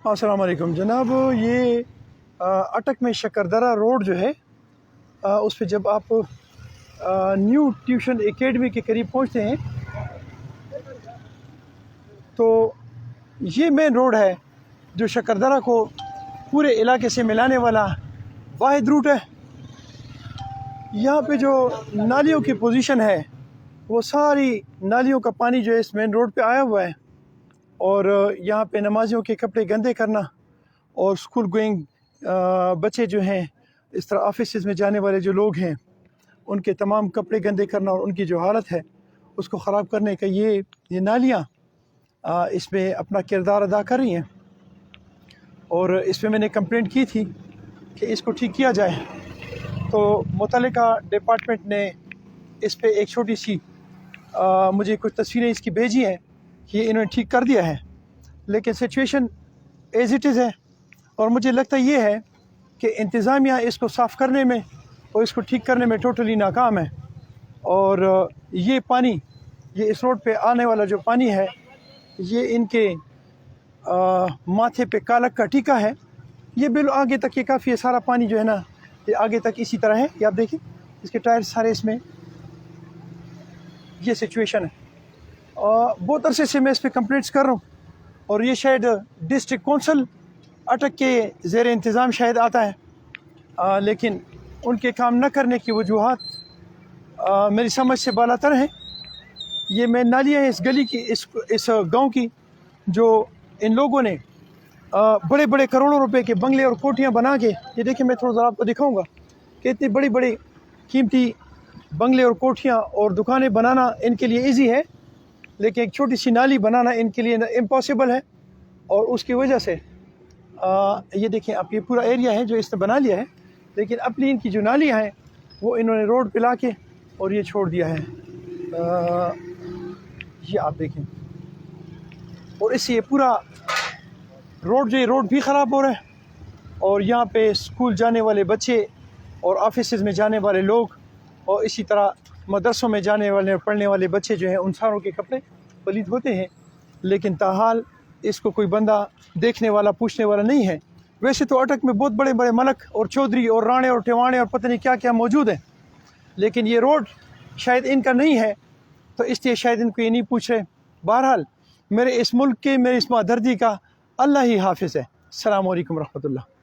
السلام علیکم جناب، یہ اٹک میں شکردرہ روڈ جو ہے اس پہ جب آپ نیو ٹیوشن اکیڈمی کے قریب پہنچتے ہیں تو یہ مین روڈ ہے جو شکردرہ کو پورے علاقے سے ملانے والا واحد روٹ ہے۔ یہاں پہ جو نالیوں کی پوزیشن ہے وہ ساری نالیوں کا پانی جو ہے اس مین روڈ پہ آیا ہوا ہے، اور یہاں پہ نمازیوں کے کپڑے گندے کرنا اور اسکول گوئنگ بچے جو ہیں، اس طرح آفیسز میں جانے والے جو لوگ ہیں، ان کے تمام کپڑے گندے کرنا اور ان کی جو حالت ہے اس کو خراب کرنے کا یہ نالیاں اس میں اپنا کردار ادا کر رہی ہیں، اور اس پہ میں نے کمپلینٹ کی تھی کہ اس کو ٹھیک کیا جائے۔ تو متعلقہ ڈپارٹمنٹ نے اس پہ ایک چھوٹی سی مجھے کچھ تصویریں اس کی بھیجی ہیں کہ یہ انہوں نے ٹھیک کر دیا ہے، لیکن سچویشن ایز اٹ از ہے، اور مجھے لگتا یہ ہے کہ انتظامیہ اس کو صاف کرنے میں اور اس کو ٹھیک کرنے میں ٹوٹلی ناکام ہے۔ اور یہ پانی، یہ اس روڈ پہ آنے والا جو پانی ہے، یہ ان کے ماتھے پہ کالک کا ٹیکا ہے۔ یہ بل آگے تک یہ کافی ہے، سارا پانی جو ہے نا یہ آگے تک اسی طرح ہے۔ یہ آپ دیکھیں اس کے ٹائر سارے اس میں، یہ سچویشن ہے۔ بہت عرصے سے میں اس پہ کمپلینٹس کر رہا ہوں، اور یہ شاید ڈسٹرکٹ کونسل اٹک کے زیر انتظام شاید آتا ہے، لیکن ان کے کام نہ کرنے کی وجوہات میری سمجھ سے بالا تر ہیں۔ یہ مین نالیاں ہیں اس گلی کی، اس گاؤں کی، جو ان لوگوں نے بڑے بڑے کروڑوں روپے کے بنگلے اور کوٹھیاں بنا کے، یہ دیکھیں میں تھوڑا ذرا آپ کو دکھاؤں گا کہ اتنی بڑی بڑی قیمتی بنگلے اور کوٹھیاں اور دکانیں بنانا ان کے لیے ایزی ہے، لیکن ایک چھوٹی سی نالی بنانا ان کے لیے امپاسبل ہے۔ اور اس کی وجہ سے یہ دیکھیں آپ، یہ پورا ایریا ہے جو اس نے بنا لیا ہے، لیکن اپنی ان کی جو نالیاں ہیں وہ انہوں نے روڈ پہ لا کے اور یہ چھوڑ دیا ہے۔ یہ آپ دیکھیں، اور اس سے یہ پورا روڈ جو یہ روڈ بھی خراب ہو رہا ہے، اور یہاں پہ اسکول جانے والے بچے اور آفیسز میں جانے والے لوگ اور اسی طرح مدرسوں میں جانے والے پڑھنے والے بچے جو ہیں، ان ساروں کے کپڑے پلید ہوتے ہیں، لیکن تاحال اس کو کوئی بندہ دیکھنے والا پوچھنے والا نہیں ہے۔ ویسے تو اٹک میں بہت بڑے بڑے ملک اور چودھری اور رانے اور ٹیوانے اور پتہ نہیں کیا کیا موجود ہیں، لیکن یہ روڈ شاید ان کا نہیں ہے، تو اس لیے شاید ان کو یہ نہیں پوچھ رہے۔ بہرحال میرے اس ملک کے، میرے اس ماں دھرتی کا اللہ ہی حافظ ہے۔ السلام علیکم ورحمۃ اللہ۔